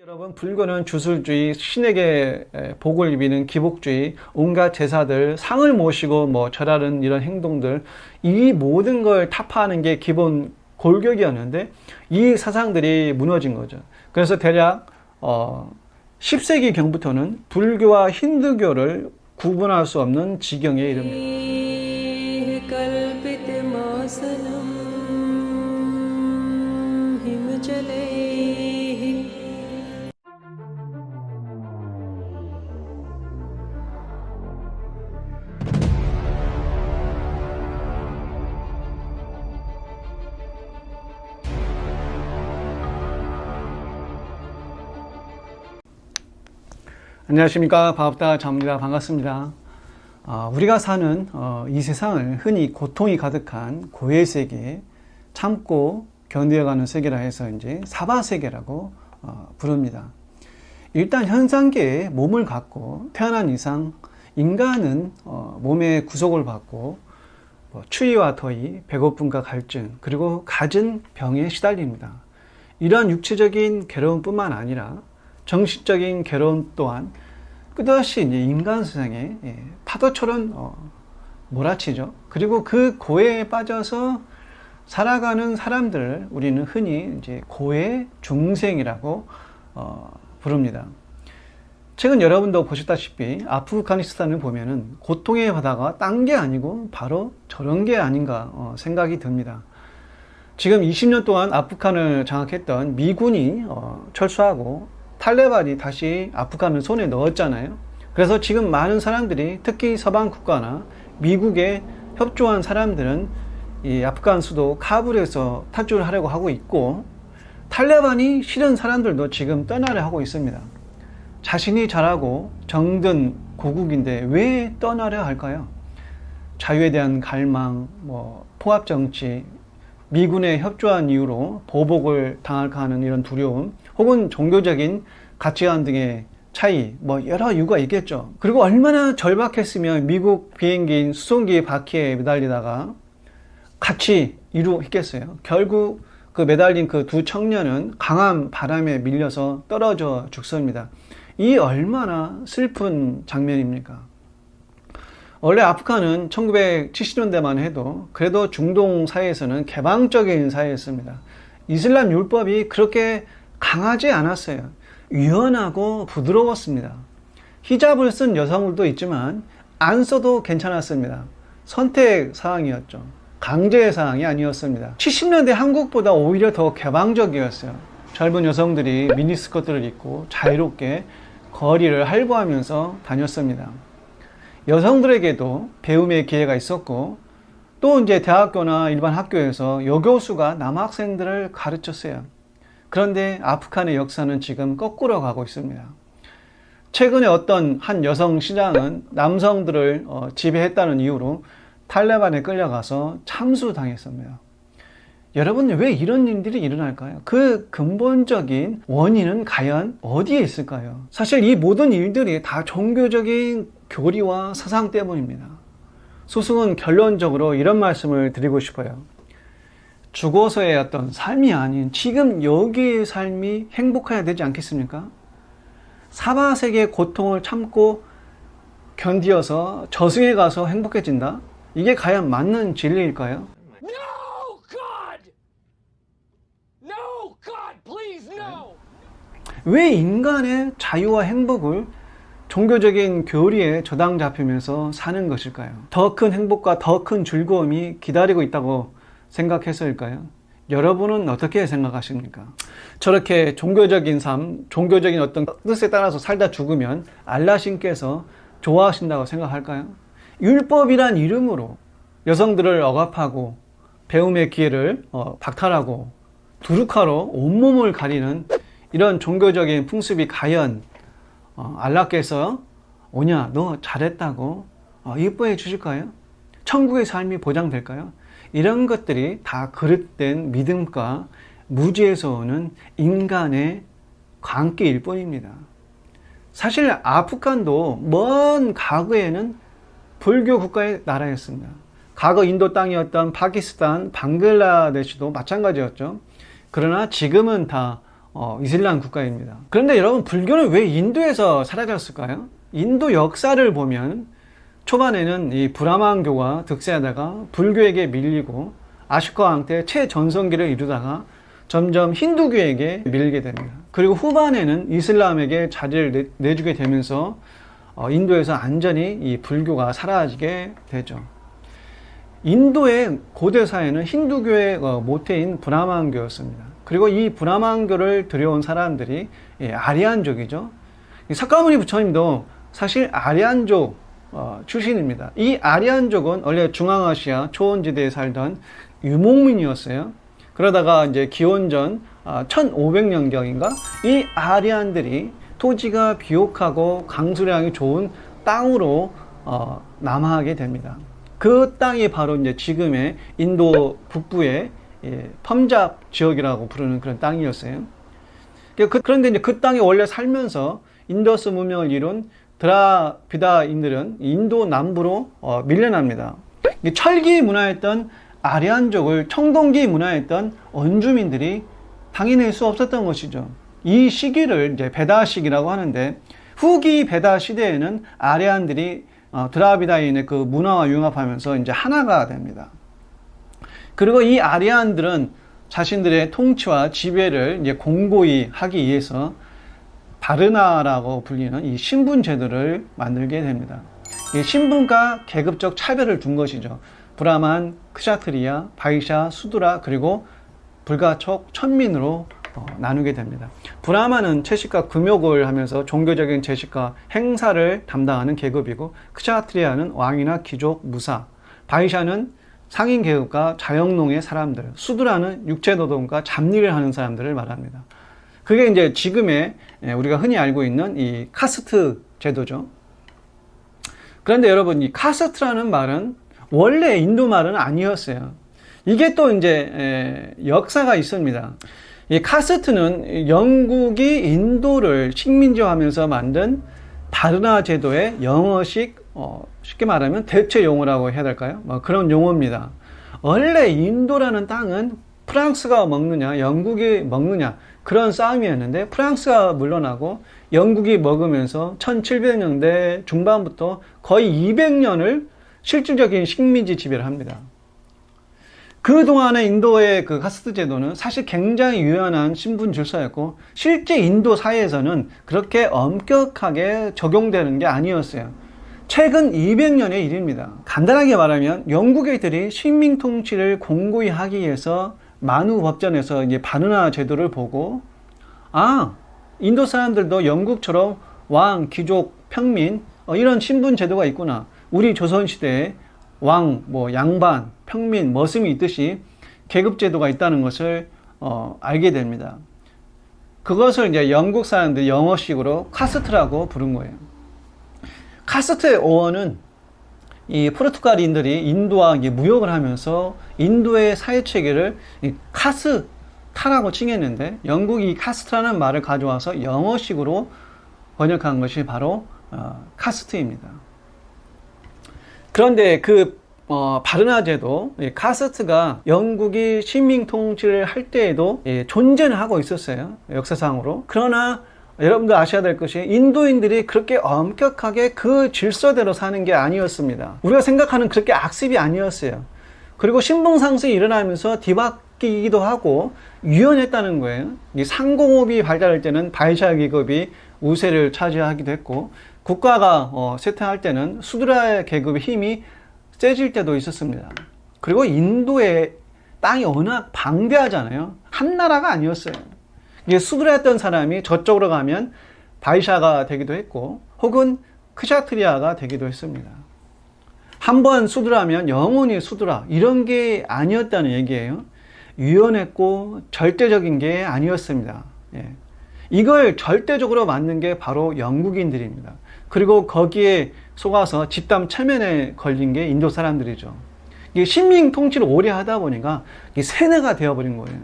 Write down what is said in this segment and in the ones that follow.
여러분, 불교는 주술주의, 신에게 복을 입히는 기복주의, 온갖 제사들, 상을 모시고 절하는 이런 행동들, 이 모든 걸 타파하는 게 기본 골격이었는데 이 사상들이 무너진 거죠. 그래서 대략 10세기 경부터는 불교와 힌두교를 구분할 수 없는 지경에 이릅니다. 안녕하십니까, 바업다 자입니다. 반갑습니다. 우리가 사는 이 세상을 흔히 고통이 가득한 고해 세계, 참고 견뎌가는 세계라 해서 이제 사바세계라고 부릅니다. 일단 현상계에 몸을 갖고 태어난 이상 인간은 몸의 구속을 받고 추위와 더위, 배고픔과 갈증, 그리고 갖은 병에 시달립니다. 이러한 육체적인 괴로움뿐만 아니라 정신적인 괴로움 또한 끝없이 이제 인간 세상에 파도처럼 몰아치죠. 그리고 그 고해에 빠져서 살아가는 사람들을 우리는 흔히 이제 고해 중생이라고 부릅니다. 최근 여러분도 보셨다시피 아프가니스탄을 보면은 고통의 바다가 딴 게 아니고 바로 저런 게 아닌가 생각이 듭니다. 지금 20년 동안 아프간을 장악했던 미군이 철수하고 탈레반이 다시 아프간을 손에 넣었잖아요. 그래서 지금 많은 사람들이 특히 서방 국가나 미국에 협조한 사람들은 이 아프간 수도 카불에서 탈주를 하려고 하고 있고, 탈레반이 싫은 사람들도 지금 떠나려 하고 있습니다. 자신이 잘하고 정든 고국인데 왜 떠나려 할까요? 자유에 대한 갈망, 포압정치, 미군에 협조한 이유로 보복을 당할까 하는 이런 두려움, 혹은 종교적인 가치관 등의 차이, 여러 이유가 있겠죠. 그리고 얼마나 절박했으면 미국 비행기인 수송기 바퀴에 매달리다가 같이 이루했겠어요. 결국 그 매달린 그 두 청년은 강한 바람에 밀려서 떨어져 죽습니다. 이 얼마나 슬픈 장면입니까? 원래 아프간은 1970년대만 해도 그래도 중동 사회에서는 개방적인 사회였습니다. 이슬람 율법이 그렇게 강하지 않았어요. 유연하고 부드러웠습니다. 히잡을 쓴 여성들도 있지만 안 써도 괜찮았습니다. 선택 사항이었죠. 강제 사항이 아니었습니다. 70년대 한국보다 오히려 더 개방적이었어요. 젊은 여성들이 미니스커트를 입고 자유롭게 거리를 할구하면서 다녔습니다. 여성들에게도 배움의 기회가 있었고, 또 이제 대학교나 일반 학교에서 여교수가 남학생들을 가르쳤어요. 그런데 아프간의 역사는 지금 거꾸로 가고 있습니다. 최근에 어떤 한 여성 시장은 남성들을 지배했다는 이유로 탈레반에 끌려가서 참수당했습니다. 여러분, 왜 이런 일들이 일어날까요? 그 근본적인 원인은 과연 어디에 있을까요? 사실 이 모든 일들이 다 종교적인 교리와 사상 때문입니다. 스승은 결론적으로 이런 말씀을 드리고 싶어요. 죽어서의 어떤 삶이 아닌 지금 여기의 삶이 행복해야 되지 않겠습니까? 사바세계의 고통을 참고 견디어서 저승에 가서 행복해진다? 이게 과연 맞는 진리일까요? No, God! No, God, please, no! 왜 인간의 자유와 행복을 종교적인 교리에 저당 잡히면서 사는 것일까요? 더 큰 행복과 더 큰 즐거움이 기다리고 있다고 생각해서일까요? 여러분은 어떻게 생각하십니까? 저렇게 종교적인 삶, 종교적인 어떤 뜻에 따라서 살다 죽으면 알라신께서 좋아하신다고 생각할까요? 율법이란 이름으로 여성들을 억압하고 배움의 기회를 박탈하고 두루카로 온몸을 가리는 이런 종교적인 풍습이 과연 알라께서 오냐, 너 잘했다고 이뻐해 주실까요? 천국의 삶이 보장될까요? 이런 것들이 다 그릇된 믿음과 무지에서 오는 인간의 광기일 뿐입니다. 사실 아프간도 먼 과거에는 불교 국가의 나라였습니다. 과거 인도 땅이었던 파키스탄, 방글라데시도 마찬가지였죠. 그러나 지금은 다 이슬람 국가입니다. 그런데 여러분, 불교는 왜 인도에서 사라졌을까요? 인도 역사를 보면 초반에는 이 브라만교가 득세하다가 불교에게 밀리고 아쇼카 왕 때 최전성기를 이루다가 점점 힌두교에게 밀리게 됩니다. 그리고 후반에는 이슬람에게 자리를 내주게 되면서 인도에서 완전히 이 불교가 사라지게 되죠. 인도의 고대 사회는 힌두교의 모태인 브라만교였습니다. 그리고 이 브라만교를 들여온 사람들이 아리안족이죠. 석가모니 부처님도 사실 아리안족 출신입니다. 이 아리안족은 원래 중앙아시아 초원지대에 살던 유목민이었어요. 그러다가 이제 기원전 1500년경인가 이 아리안들이 토지가 비옥하고 강수량이 좋은 땅으로 남하하게 됩니다. 그 땅이 바로 이제 지금의 인도 북부의 펌잡 지역이라고 부르는 그런 땅이었어요. 그런데 이제 그 땅에 원래 살면서 인더스 문명을 이룬 드라비다인들은 인도 남부로 밀려납니다. 철기 문화였던 아리안족을 청동기 문화였던 원주민들이 당해낼 수 없었던 것이죠. 이 시기를 이제 베다 시기라고 하는데, 후기 베다 시대에는 아리안들이 드라비다인의 그 문화와 융합하면서 이제 하나가 됩니다. 그리고 이 아리안들은 자신들의 통치와 지배를 이제 공고히 하기 위해서 바르나라고 불리는 이 신분 제도를 만들게 됩니다. 이 신분과 계급적 차별을 둔 것이죠. 브라만, 크샤트리아, 바이샤, 수드라, 그리고 불가촉, 천민으로 나누게 됩니다. 브라만은 채식과 금욕을 하면서 종교적인 제식과 행사를 담당하는 계급이고, 크샤트리아는 왕이나 귀족, 무사, 바이샤는 상인 계급과 자영농의 사람들, 수드라는 육체노동과 잡일을 하는 사람들을 말합니다. 그게 이제 지금의 우리가 흔히 알고 있는 이 카스트 제도죠. 그런데 여러분, 이 카스트라는 말은 원래 인도 말은 아니었어요. 이게 또 이제 역사가 있습니다. 이 카스트는 영국이 인도를 식민지화하면서 만든 바르나 제도의 영어식, 쉽게 말하면 대체 용어라고 해야 될까요? 그런 용어입니다. 원래 인도라는 땅은 프랑스가 먹느냐 영국이 먹느냐 그런 싸움이었는데, 프랑스가 물러나고 영국이 먹으면서 1700년대 중반부터 거의 200년을 실질적인 식민지 지배를 합니다. 그동안의 인도의 그 카스트 제도는 사실 굉장히 유연한 신분 질서였고, 실제 인도 사회에서는 그렇게 엄격하게 적용되는 게 아니었어요. 최근 200년의 일입니다. 간단하게 말하면 영국 애들이 식민 통치를 공고히 하기 위해서 만우 법전에서 이제 바르나 제도를 보고, 인도 사람들도 영국처럼 왕, 귀족, 평민 이런 신분 제도가 있구나. 우리 조선시대에 왕, 양반, 평민, 머슴이 있듯이 계급제도가 있다는 것을 알게 됩니다. 그것을 이제 영국 사람들이 영어식으로 카스트라고 부른 거예요. 카스트의 어원은 이 포르투갈인들이 인도와 무역을 하면서 인도의 사회체계를 카스타라고 칭했는데, 영국이 카스트라는 말을 가져와서 영어식으로 번역한 것이 바로 카스트입니다. 그런데 그 바르나 제도, 카스트가 영국이 식민 통치를 할 때에도 존재는 하고 있었어요, 역사상으로. 그러나 여러분들 아셔야 될 것이, 인도인들이 그렇게 엄격하게 그 질서대로 사는 게 아니었습니다. 우리가 생각하는 그렇게 악습이 아니었어요. 그리고 신분상승이 일어나면서 뒤바뀌기도 하고 유연했다는 거예요. 이 상공업이 발달할 때는 바이샤 계급이 우세를 차지하기도 했고, 국가가 쇠퇴할 때는 수드라 계급의 힘이 세질 때도 있었습니다. 그리고 인도의 땅이 워낙 방대하잖아요. 한 나라가 아니었어요. 이게 수드라였던 사람이 저쪽으로 가면 바이샤가 되기도 했고, 혹은 크샤트리아가 되기도 했습니다. 한번 수드라면 영원히 수드라, 이런 게 아니었다는 얘기예요. 유연했고 절대적인 게 아니었습니다. 이걸 절대적으로 만든 게 바로 영국인들입니다. 그리고 거기에 속아서 집단 체면에 걸린 게 인도 사람들이죠. 이게 식민 통치를 오래 하다 보니까 이게 세뇌가 되어버린 거예요.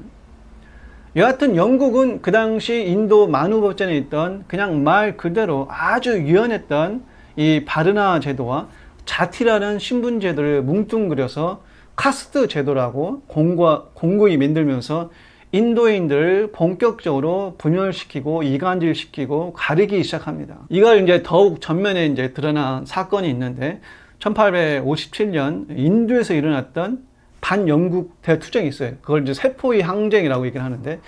여하튼 영국은 그 당시 인도 만우법전에 있던 그냥 말 그대로 아주 유연했던 이 바르나 제도와 자티라는 신분 제도를 뭉뚱그려서 카스트 제도라고 공고히 만들면서 인도인들을 본격적으로 분열시키고 이간질시키고 가리기 시작합니다. 이걸 이제 더욱 전면에 이제 드러난 사건이 있는데 1857년 인도에서 일어났던 반영국 대투쟁이 있어요. 그걸 이제 세포위 항쟁이라고 얘기를 하는데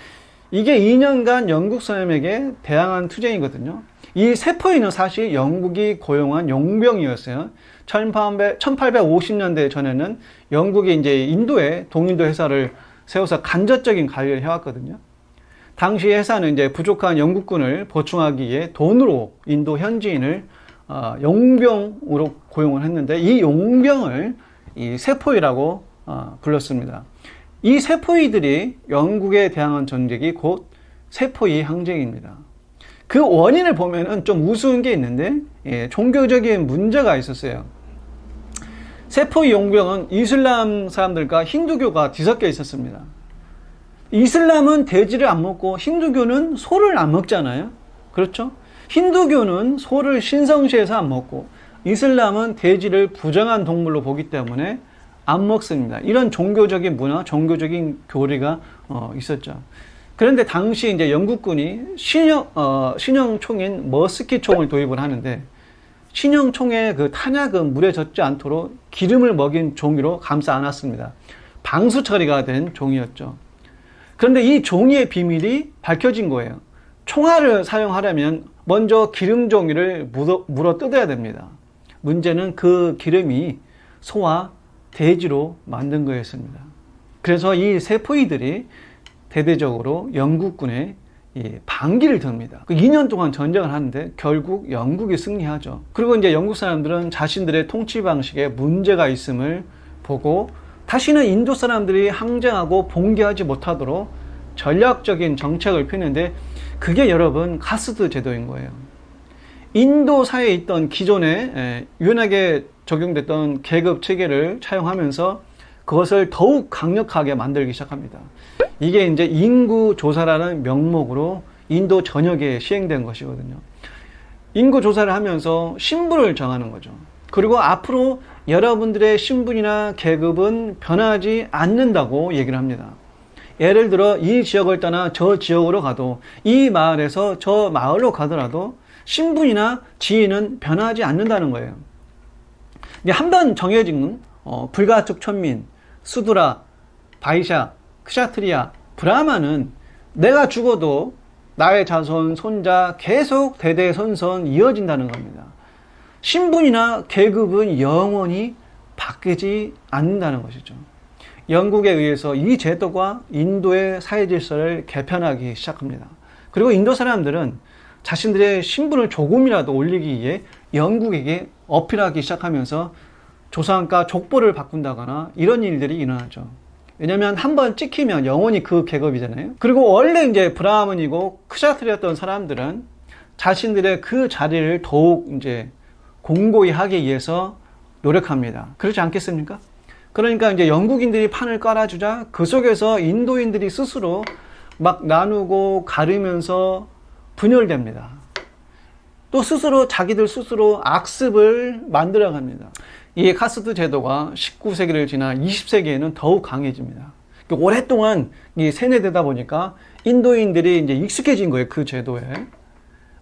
이게 2년간 영국 사람에게 대항한 투쟁이거든요. 이 세포위는 사실 영국이 고용한 용병이었어요. 1850년대 전에는 영국이 이제 인도에 동인도 회사를 세워서 간접적인 관리를 해왔거든요. 당시 회사는 이제 부족한 영국군을 보충하기 위해 돈으로 인도 현지인을 용병으로 고용을 했는데 이 용병을 이 세포위라고 불렀습니다. 이 세포위들이 영국에 대항한 전쟁이 곧 세포위 항쟁입니다. 그 원인을 보면은 좀 우스운 게 있는데 종교적인 문제가 있었어요. 세포위 용병은 이슬람 사람들과 힌두교가 뒤섞여 있었습니다. 이슬람은 돼지를 안 먹고 힌두교는 소를 안 먹잖아요. 그렇죠? 힌두교는 소를 신성시해서 안 먹고 이슬람은 돼지를 부정한 동물로 보기 때문에 안 먹습니다. 이런 종교적인 문화, 종교적인 교리가 있었죠. 그런데 당시 이제 영국군이 신형총인 머스키 총을 도입을 하는데 신형총의 그 탄약은 물에 젖지 않도록 기름을 먹인 종이로 감싸 안았습니다. 방수 처리가 된 종이었죠. 그런데 이 종이의 비밀이 밝혀진 거예요. 총알을 사용하려면 먼저 기름 종이를 물어 뜯어야 됩니다. 문제는 그 기름이 소와 돼지로 만든 거였습니다. 그래서 이 세포이들이 대대적으로 영국군의 반기를 듭니다. 2년 동안 전쟁을 하는데 결국 영국이 승리하죠. 그리고 이제 영국 사람들은 자신들의 통치 방식에 문제가 있음을 보고 다시는 인도 사람들이 항쟁하고 봉기하지 못하도록 전략적인 정책을 펴는데 그게 여러분 카스트 제도인 거예요. 인도 사회에 있던 기존에 유연하게 적용됐던 계급 체계를 차용하면서 그것을 더욱 강력하게 만들기 시작합니다. 이게 이제 인구 조사라는 명목으로 인도 전역에 시행된 것이거든요. 인구 조사를 하면서 신분을 정하는 거죠. 그리고 앞으로 여러분들의 신분이나 계급은 변하지 않는다고 얘기를 합니다. 예를 들어 이 지역을 떠나 저 지역으로 가도 이 마을에서 저 마을로 가더라도 신분이나 지위는 변하지 않는다는 거예요. 한번 정해진 불가촉 천민, 수드라, 바이샤, 크샤트리아, 브라마는 내가 죽어도 나의 자손, 손자 계속 대대손손 이어진다는 겁니다. 신분이나 계급은 영원히 바뀌지 않는다는 것이죠. 영국에 의해서 이 제도가 인도의 사회 질서를 개편하기 시작합니다. 그리고 인도 사람들은 자신들의 신분을 조금이라도 올리기 위해 영국에게 어필하기 시작하면서 조상과 족보를 바꾼다거나 이런 일들이 일어나죠. 왜냐면 한번 찍히면 영원히 그 계급이잖아요. 그리고 원래 이제 브라흐먼이고 크샤트리였던 사람들은 자신들의 그 자리를 더욱 이제 공고히 하기 위해서 노력합니다. 그렇지 않겠습니까? 그러니까 이제 영국인들이 판을 깔아주자 그 속에서 인도인들이 스스로 막 나누고 가르면서 분열됩니다. 또 스스로 자기들 스스로 악습을 만들어 갑니다. 이 카스트 제도가 19세기를 지나 20세기에는 더욱 강해집니다. 오랫동안 세뇌되다 보니까 인도인들이 이제 익숙해진 거예요, 그 제도에.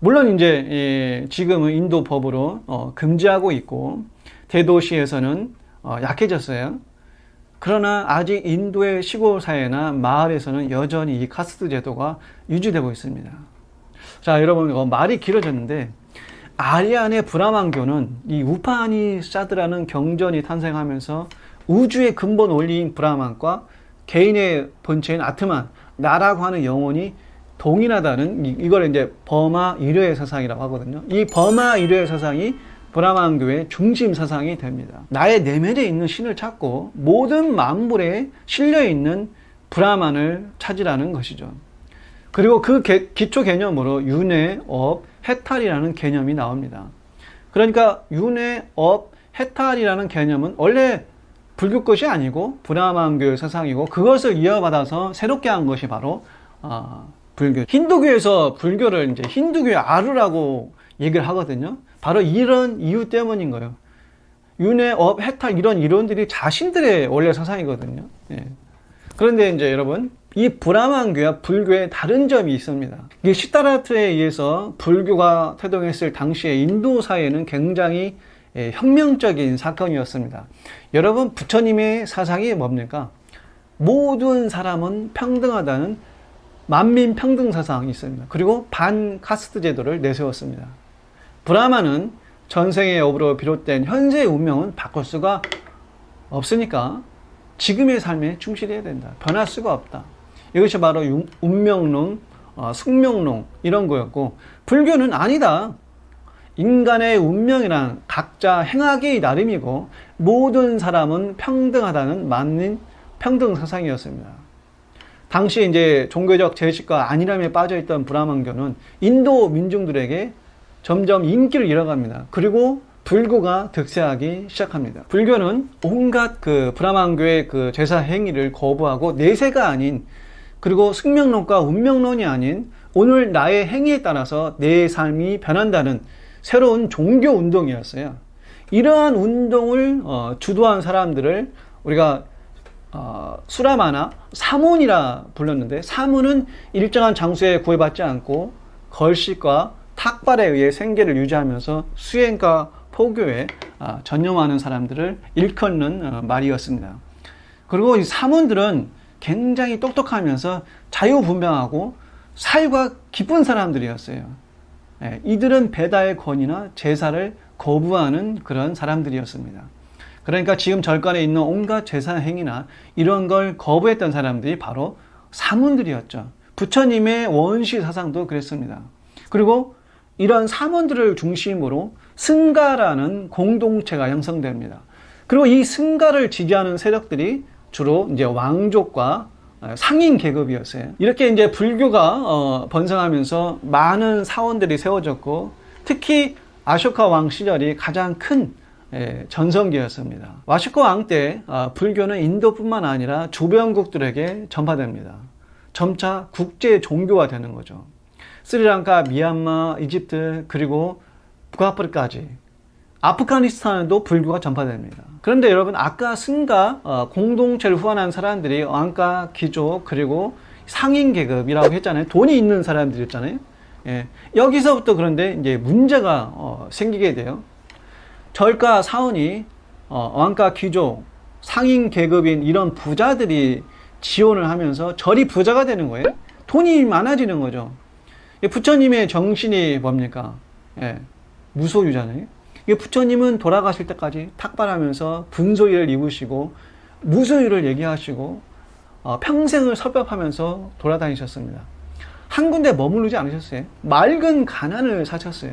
물론 이제 지금은 인도 법으로 금지하고 있고 대도시에서는 약해졌어요. 그러나 아직 인도의 시골 사회나 마을에서는 여전히 이 카스트 제도가 유지되고 있습니다. 자, 여러분 말이 길어졌는데 아리안의 브라만교는 이 우파니샤드라는 경전이 탄생하면서 우주의 근본 원리인 브라만과 개인의 본체인 아트만, 나라고 하는 영혼이 동일하다는 이걸 이제 버마 일요의 사상이라고 하거든요. 이 버마 일요의 사상이 브라만교의 중심 사상이 됩니다. 나의 내면에 있는 신을 찾고 모든 만물에 실려 있는 브라만을 찾으라는 것이죠. 그리고 그 기초 개념으로 윤회, 업, 해탈이라는 개념이 나옵니다. 그러니까 윤회, 업, 해탈이라는 개념은 원래 불교 것이 아니고 브라만교의 사상이고 그것을 이어받아서 새롭게 한 것이 바로 불교. 힌두교에서 불교를 이제 힌두교의 아루라고 얘기를 하거든요. 바로 이런 이유 때문인 거예요. 윤회, 업, 해탈 이런 이론들이 자신들의 원래 사상이거든요. 예. 그런데 이제 여러분 이 브라만교와 불교의 다른 점이 있습니다. 이 시타라트에 의해서 불교가 태동했을 당시에 인도 사회는 굉장히 혁명적인 사건이었습니다. 여러분, 부처님의 사상이 뭡니까? 모든 사람은 평등하다는 만민 평등 사상이 있습니다. 그리고 반카스트 제도를 내세웠습니다. 브라마는 전생의 업으로 비롯된 현재의 운명은 바꿀 수가 없으니까 지금의 삶에 충실해야 된다. 변할 수가 없다. 이것이 바로 운명론, 숙명론 이런 거였고, 불교는 아니다. 인간의 운명이란 각자 행하기 나름이고 모든 사람은 평등하다는 만민 평등 사상이었습니다. 당시 이제 종교적 제식과 안일함에 빠져있던 브라만교는 인도 민중들에게 점점 인기를 잃어갑니다. 그리고 불교가 득세하기 시작합니다. 불교는 온갖 그 브라만교의 그 제사 행위를 거부하고 내세가 아닌, 그리고 숙명론과 운명론이 아닌 오늘 나의 행위에 따라서 내 삶이 변한다는 새로운 종교 운동이었어요. 이러한 운동을 주도한 사람들을 우리가 수라마나 사문이라 불렀는데, 사문은 일정한 장소에 구애받지 않고 걸식과 탁발에 의해 생계를 유지하면서 수행과 포교에 전념하는 사람들을 일컫는 말이었습니다. 그리고 이 사문들은 굉장히 똑똑하면서 자유분방하고 살과 깊은 사람들이었어요. 이들은 배다의 권위나 제사를 거부하는 그런 사람들이었습니다. 그러니까 지금 절간에 있는 온갖 제사 행위나 이런 걸 거부했던 사람들이 바로 사문들이었죠. 부처님의 원시 사상도 그랬습니다. 그리고 이런 사문들을 중심으로 승가라는 공동체가 형성됩니다. 그리고 이 승가를 지지하는 세력들이 주로 이제 왕족과 상인 계급이었어요. 이렇게 이제 불교가 번성하면서 많은 사원들이 세워졌고, 특히 아쇼카 왕 시절이 가장 큰 전성기였습니다. 아쇼카 왕 때 불교는 인도뿐만 아니라 주변국들에게 전파됩니다. 점차 국제 종교화 되는 거죠. 스리랑카, 미얀마, 이집트, 그리고 북아프리카까지, 아프가니스탄에도 불교가 전파됩니다. 그런데 여러분, 아까 승가 공동체를 후원한 사람들이 왕가, 귀족, 그리고 상인 계급이라고 했잖아요. 돈이 있는 사람들이었잖아요. 여기서부터 그런데 이제 문제가 생기게 돼요. 절가 사원이 왕가, 귀족, 상인 계급인 이런 부자들이 지원을 하면서 절이 부자가 되는 거예요. 돈이 많아지는 거죠. 부처님의 정신이 뭡니까? 무소유잖아요. 부처님은 돌아가실 때까지 탁발하면서 분소유를 입으시고 무소유를 얘기하시고 평생을 설법하면서 돌아다니셨습니다. 한 군데 머무르지 않으셨어요. 맑은 가난을 사셨어요.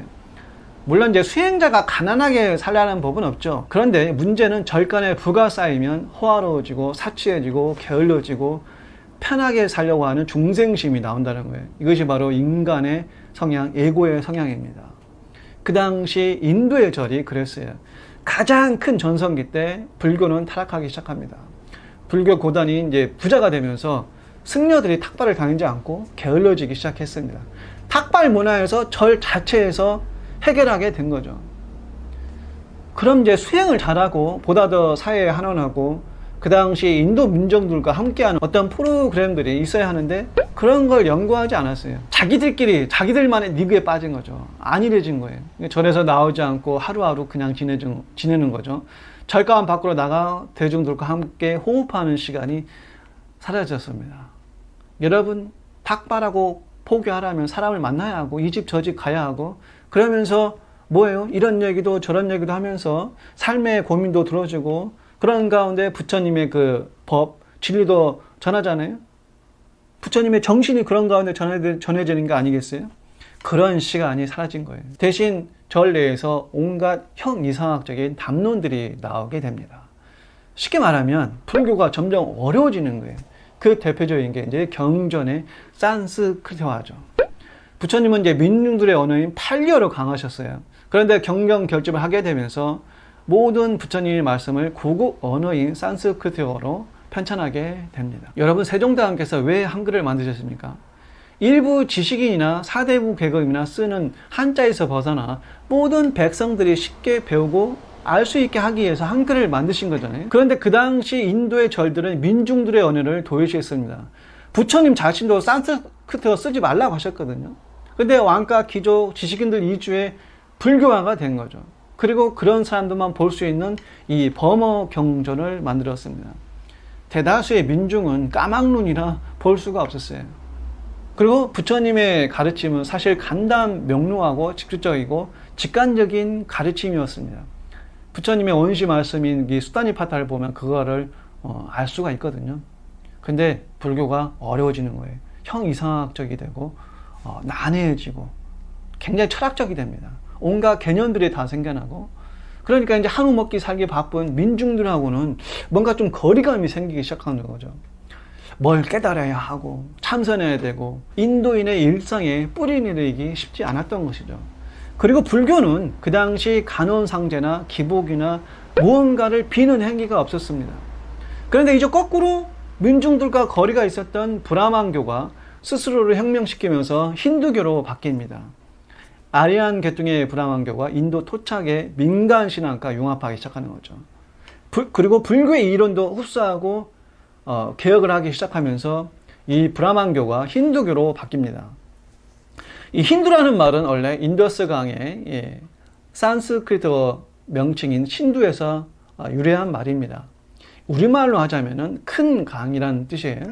물론 이제 수행자가 가난하게 살라는 법은 없죠. 그런데 문제는 절간에 부가 쌓이면 호화로워지고 사치해지고 게을러지고 편하게 살려고 하는 중생심이 나온다는 거예요. 이것이 바로 인간의 성향, 에고의 성향입니다. 그 당시 인도의 절이 그랬어요. 가장 큰 전성기 때 불교는 타락하기 시작합니다. 불교 고단이 이제 부자가 되면서 승려들이 탁발을 다니지 않고 게을러지기 시작했습니다. 탁발 문화에서 절 자체에서 해결하게 된 거죠. 그럼 이제 수행을 잘하고 보다 더 사회에 한원하고 그 당시 인도 민족들과 함께하는 어떤 프로그램들이 있어야 하는데 그런 걸 연구하지 않았어요. 자기들끼리 자기들만의 리그에 빠진 거죠. 안일해진 거예요. 절에서 나오지 않고 하루하루 그냥 지내는 거죠. 절간 밖으로 나가 대중들과 함께 호흡하는 시간이 사라졌습니다. 여러분, 탁발하고 포교하려면 사람을 만나야 하고 이 집 저 집 가야 하고, 그러면서 뭐예요? 이런 얘기도 저런 얘기도 하면서 삶의 고민도 들어주고, 그런 가운데 부처님의 그 법, 진리도 전하잖아요. 부처님의 정신이 그런 가운데 전해지는 게 아니겠어요? 그런 시간이 사라진 거예요. 대신 절 내에서 온갖 형이상학적인 담론들이 나오게 됩니다. 쉽게 말하면 불교가 점점 어려워지는 거예요. 그 대표적인 게 이제 경전의 산스크리트어죠. 부처님은 이제 민중들의 언어인 팔리어로 강하셨어요. 그런데 경전 결집을 하게 되면서 모든 부처님의 말씀을 고급 언어인 산스크리트어로 편찬하게 됩니다. 여러분, 세종대왕께서 왜 한글을 만드셨습니까? 일부 지식인이나 사대부 계급이나 쓰는 한자에서 벗어나 모든 백성들이 쉽게 배우고 알 수 있게 하기 위해서 한글을 만드신 거잖아요. 그런데 그 당시 인도의 절들은 민중들의 언어를 도외시했습니다. 부처님 자신도 산스크리트어 쓰지 말라고 하셨거든요. 근데 왕가, 귀족, 지식인들 이주에 불교화가 된 거죠. 그리고 그런 사람들만 볼 수 있는 이 범어 경전을 만들었습니다. 대다수의 민중은 까막눈이라 볼 수가 없었어요. 그리고 부처님의 가르침은 사실 간단 명료하고 직접적이고 직관적인 가르침이었습니다. 부처님의 원시 말씀인 이 수다니파타를 보면 그거를 알 수가 있거든요. 근데 불교가 어려워지는 거예요. 형이상학적이 되고 난해해지고 굉장히 철학적이 됩니다. 온갖 개념들이 다 생겨나고, 그러니까 이제 한우 먹기 살기 바쁜 민중들하고는 뭔가 좀 거리감이 생기기 시작하는 거죠. 뭘 깨달아야 하고 참선해야 되고 인도인의 일상에 뿌리 내리기 쉽지 않았던 것이죠. 그리고 불교는 그 당시 간언상제나 기복이나 무언가를 비는 행위가 없었습니다. 그런데 이제 거꾸로 민중들과 거리가 있었던 브라만교가 스스로를 혁명시키면서 힌두교로 바뀝니다. 아리안 계통의 브라만교가 인도 토착의 민간신앙과 융합하기 시작하는 거죠. 그리고 불교의 이론도 흡수하고 개혁을 하기 시작하면서 이 브라만교가 힌두교로 바뀝니다. 이 힌두라는 말은 원래 인더스강의 산스크리트어 명칭인 신두에서 유래한 말입니다. 우리말로 하자면은 큰 강이라는 뜻이에요.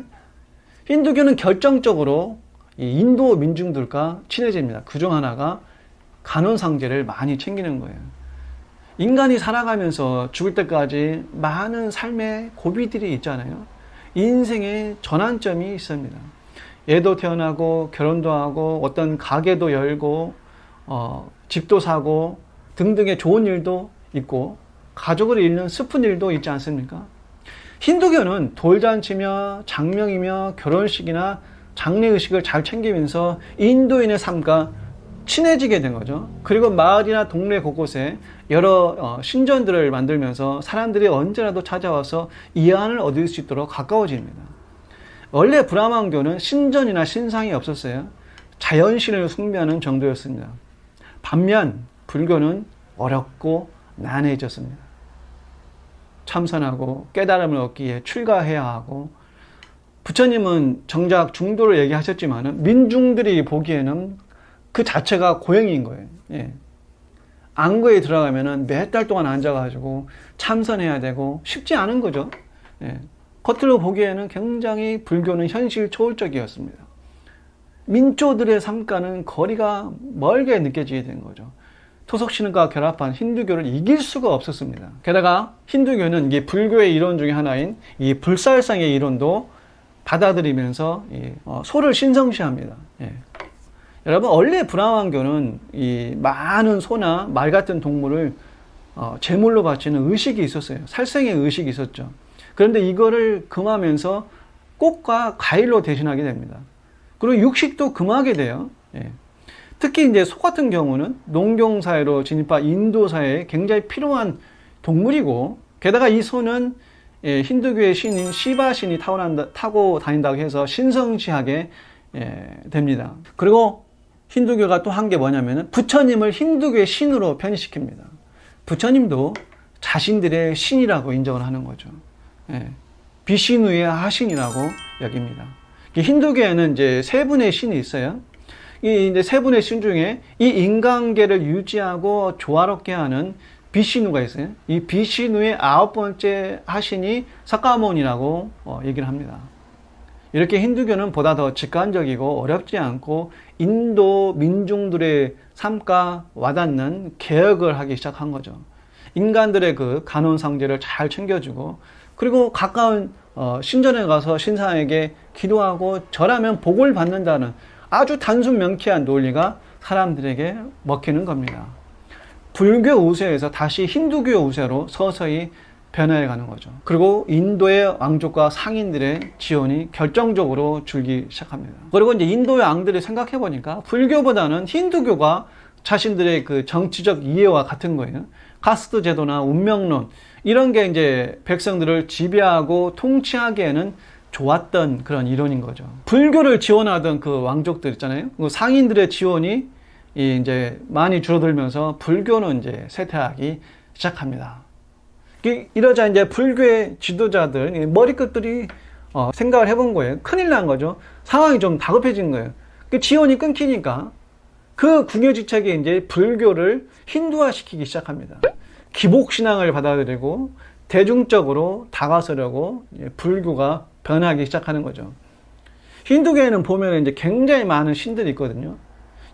힌두교는 결정적으로 이 인도 민중들과 친해집니다. 그중 하나가 간언상제를 많이 챙기는 거예요. 인간이 살아가면서 죽을 때까지 많은 삶의 고비들이 있잖아요. 인생의 전환점이 있습니다. 애도 태어나고 결혼도 하고 어떤 가게도 열고 집도 사고 등등의 좋은 일도 있고 가족을 잃는 슬픈 일도 있지 않습니까? 힌두교는 돌잔치며 장명이며 결혼식이나 장례의식을 잘 챙기면서 인도인의 삶과 친해지게 된 거죠. 그리고 마을이나 동네 곳곳에 여러 신전들을 만들면서 사람들이 언제라도 찾아와서 이안을 얻을 수 있도록 가까워집니다. 원래 브라만교는 신전이나 신상이 없었어요. 자연신을 숭배하는 정도였습니다. 반면 불교는 어렵고 난해해졌습니다. 참선하고 깨달음을 얻기 위해 출가해야 하고, 부처님은 정작 중도를 얘기하셨지만 민중들이 보기에는 그 자체가 고행인 거예요. 예. 안거에 들어가면은 몇 달 동안 앉아가지고 참선해야 되고 쉽지 않은 거죠. 예. 겉으로 보기에는 굉장히 불교는 현실 초월적이었습니다. 민초들의 삶과는 거리가 멀게 느껴지게 된 거죠. 토속신과 결합한 힌두교를 이길 수가 없었습니다. 게다가 힌두교는 이 불교의 이론 중에 하나인 이 불살상의 이론도 받아들이면서 소를 신성시합니다. 예. 여러분, 원래 브라만교는 이 많은 소나 말 같은 동물을 제물로 바치는 의식이 있었어요. 살생의 의식이 있었죠. 그런데 이거를 금하면서 꽃과 과일로 대신하게 됩니다. 그리고 육식도 금하게 돼요. 예. 특히 이제 소 같은 경우는 농경사회로 진입한 인도사회에 굉장히 필요한 동물이고, 게다가 이 소는 힌두교의 신인 시바 신이 타고 다닌다고 해서 신성시하게 됩니다. 그리고 힌두교가 또 한 게 뭐냐면은 부처님을 힌두교의 신으로 편입시킵니다. 부처님도 자신들의 신이라고 인정을 하는 거죠. 비신우의 하신이라고 여깁니다. 힌두교에는 이제 세 분의 신이 있어요. 이 이제 세 분의 신 중에 이 인간계를 유지하고 조화롭게 하는 비신우가 있어요. 이 비신우의 9번째 하신이 사카모니라고 얘기를 합니다. 이렇게 힌두교는 보다 더 직관적이고 어렵지 않고 인도 민중들의 삶과 와닿는 개혁을 하기 시작한 거죠. 인간들의 그 간언상제를 잘 챙겨주고, 그리고 가까운 신전에 가서 신상에게 기도하고 절하면 복을 받는다는 아주 단순 명쾌한 논리가 사람들에게 먹히는 겁니다. 불교 우세에서 다시 힌두교 우세로 서서히 변해가는 거죠. 그리고 인도의 왕족과 상인들의 지원이 결정적으로 줄기 시작합니다. 그리고 이제 인도의 왕들이 생각해 보니까 불교보다는 힌두교가 자신들의 그 정치적 이해와 같은 거예요. 카스트 제도나 운명론 이런 게 이제 백성들을 지배하고 통치하기에는 좋았던 그런 이론인 거죠. 불교를 지원하던 그 왕족들 있잖아요. 그 상인들의 지원이 이제 많이 줄어들면서 불교는 이제 쇠퇴하기 시작합니다. 이러자 이제 불교의 지도자들, 머리끝들이 생각을 해본 거예요. 큰일 난 거죠. 상황이 좀 다급해진 거예요. 그 지원이 끊기니까 그 궁여지책이 이제 불교를 힌두화 시키기 시작합니다. 기복신앙을 받아들이고 대중적으로 다가서려고 불교가 변하기 시작하는 거죠. 힌두교에는 보면 이제 굉장히 많은 신들이 있거든요.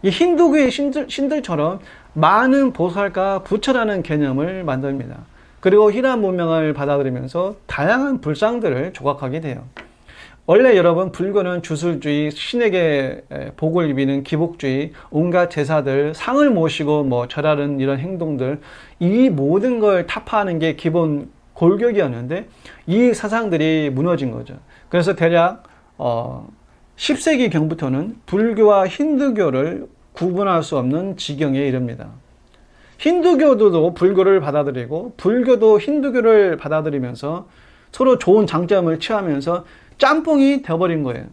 이 힌두교의 신들처럼 많은 보살과 부처라는 개념을 만듭니다. 그리고 힐한 문명을 받아들이면서 다양한 불상들을 조각하게 돼요. 원래 여러분 불교는 주술주의, 신에게 복을 비는 기복주의, 온갖 제사들, 상을 모시고 뭐 절하는 이런 행동들, 이 모든 걸 타파하는 게 기본 골격이었는데 이 사상들이 무너진 거죠. 그래서 대략 10세기 경부터는 불교와 힌두교를 구분할 수 없는 지경에 이릅니다. 힌두교도 불교를 받아들이고 불교도 힌두교를 받아들이면서 서로 좋은 장점을 취하면서 짬뽕이 되어버린 거예요.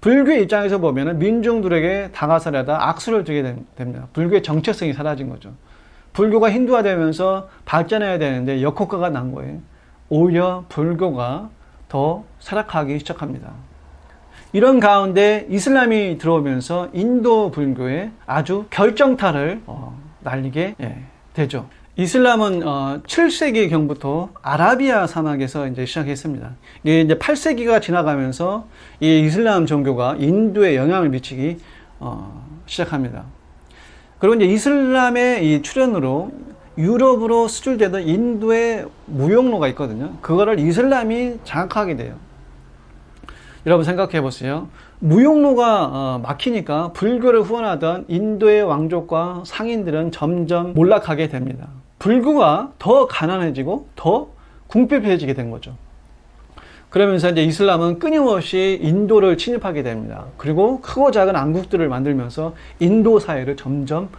불교의 입장에서 보면 민중들에게 다가서려다 악수를 두게 됩니다. 불교의 정체성이 사라진 거죠. 불교가 힌두화되면서 발전해야 되는데 역효과가 난 거예요. 오히려 불교가 더 쇠락하기 시작합니다. 이런 가운데 이슬람이 들어오면서 인도 불교에 아주 결정타를 날리게 되죠. 이슬람은 7세기 경부터 아라비아 사막에서 이제 시작했습니다. 이게 이제 8세기가 지나가면서 이 이슬람 종교가 인도에 영향을 미치기 시작합니다. 그리고 이제 이슬람의 이 출현으로 유럽으로 수출되던 인도의 무역로가 있거든요. 그거를 이슬람이 장악하게 돼요. 여러분 생각해 보세요. 무역로가 막히니까 불교를 후원하던 인도의 왕족과 상인들은 점점 몰락하게 됩니다. 불교가 더 가난해지고 더 궁핍해지게 된 거죠. 그러면서 이제 이슬람은 끊임없이 인도를 침입하게 됩니다. 그리고 크고 작은 왕국들을 만들면서 인도 사회를 점점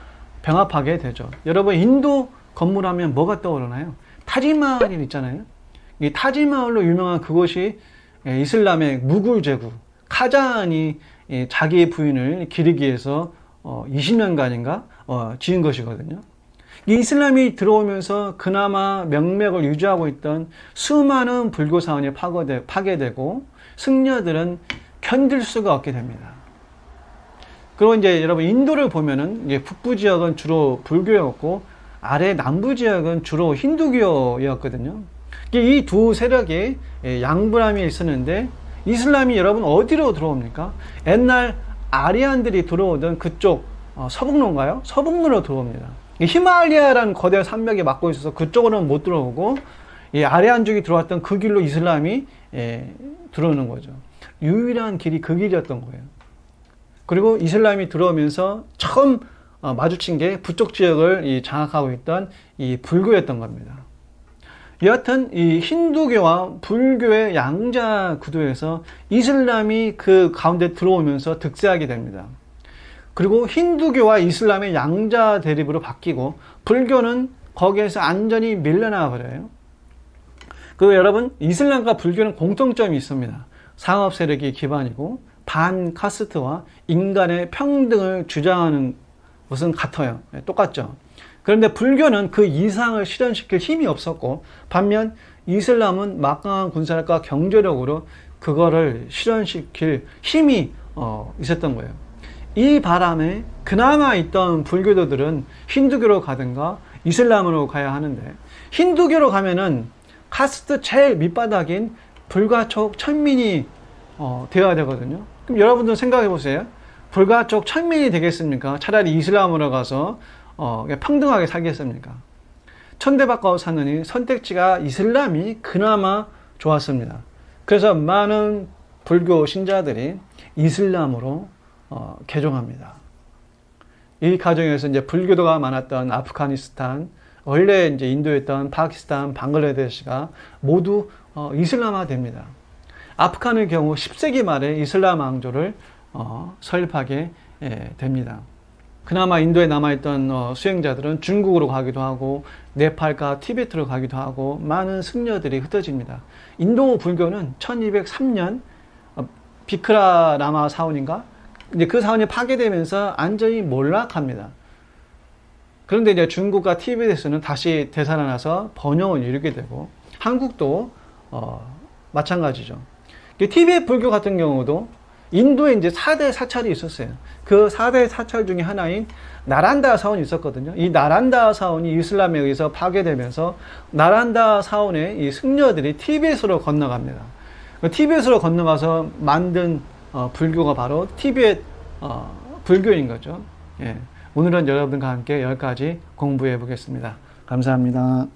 병합하게 되죠. 여러분 인도 건물 하면 뭐가 떠오르나요? 타지마할이 있잖아요. 이 타지마할로 유명한 그곳이 이슬람의 무굴 제국 카잔이 자기의 부인을 기리기 위해서 20년간인가 지은 것이거든요. 이 이슬람이 들어오면서 그나마 명맥을 유지하고 있던 수많은 불교 사원이 파괴되고 승려들은 견딜 수가 없게 됩니다. 그리고 이제 여러분 인도를 보면은 이제 북부 지역은 주로 불교였고 아래 남부 지역은 주로 힌두교였거든요. 이 두 세력이 양분함이 있었는데 이슬람이 여러분 어디로 들어옵니까? 옛날 아리안들이 들어오던 그쪽 서북로인가요? 서북로로 들어옵니다. 히말라야라는 거대 산맥이 막고 있어서 그쪽으로는 못 들어오고 아리안족이 들어왔던 그 길로 이슬람이 들어오는 거죠. 유일한 길이 그 길이었던 거예요. 그리고 이슬람이 들어오면서 처음 마주친 게 북쪽 지역을 장악하고 있던 이 불교였던 겁니다. 여하튼 이 힌두교와 불교의 양자 구도에서 이슬람이 그 가운데 들어오면서 득세하게 됩니다. 그리고 힌두교와 이슬람의 양자 대립으로 바뀌고 불교는 거기에서 안전히 밀려나 버려요. 그리고 여러분 이슬람과 불교는 공통점이 있습니다. 상업 세력이 기반이고 반카스트와 인간의 평등을 주장하는 것은 같아요. 똑같죠. 그런데 불교는 그 이상을 실현시킬 힘이 없었고 반면 이슬람은 막강한 군사력과 경제력으로 그거를 실현시킬 힘이 있었던 거예요. 이 바람에 그나마 있던 불교도들은 힌두교로 가든가 이슬람으로 가야 하는데 힌두교로 가면은 카스트 제일 밑바닥인 불가촉 천민이 되어야 되거든요. 그럼 여러분들 생각해 보세요. 불가촉 천민이 되겠습니까? 차라리 이슬람으로 가서 평등하게 살겠습니까? 천대받고 사느니 선택지가 이슬람이 그나마 좋았습니다. 그래서 많은 불교 신자들이 이슬람으로 개종합니다. 이 과정에서 이제 불교도가 많았던 아프가니스탄, 원래 이제 인도였던 파키스탄, 방글라데시가 모두 이슬람화 됩니다. 아프간의 경우 10세기 말에 이슬람 왕조를 설립하게 됩니다. 그나마 인도에 남아있던 수행자들은 중국으로 가기도 하고 네팔과 티베트로 가기도 하고 많은 승려들이 흩어집니다. 인도 불교는 1203년 비크라 라마 사원인가? 이제 그 사원이 파괴되면서 안전히 몰락합니다. 그런데 이제 중국과 티베트에서는 다시 되살아나서 번영을 이루게 되고 한국도 마찬가지죠. 티베트 불교 같은 경우도 인도에 이제 4대 사찰이 있었어요. 그 4대 사찰 중에 하나인 나란다 사원이 있었거든요. 이 나란다 사원이 이슬람에 의해서 파괴되면서 나란다 사원의 이 승려들이 티베트로 건너갑니다. 티베트로 건너가서 만든 불교가 바로 티베트 불교인 거죠. 예. 오늘은 여러분과 함께 여기까지 공부해 보겠습니다. 감사합니다.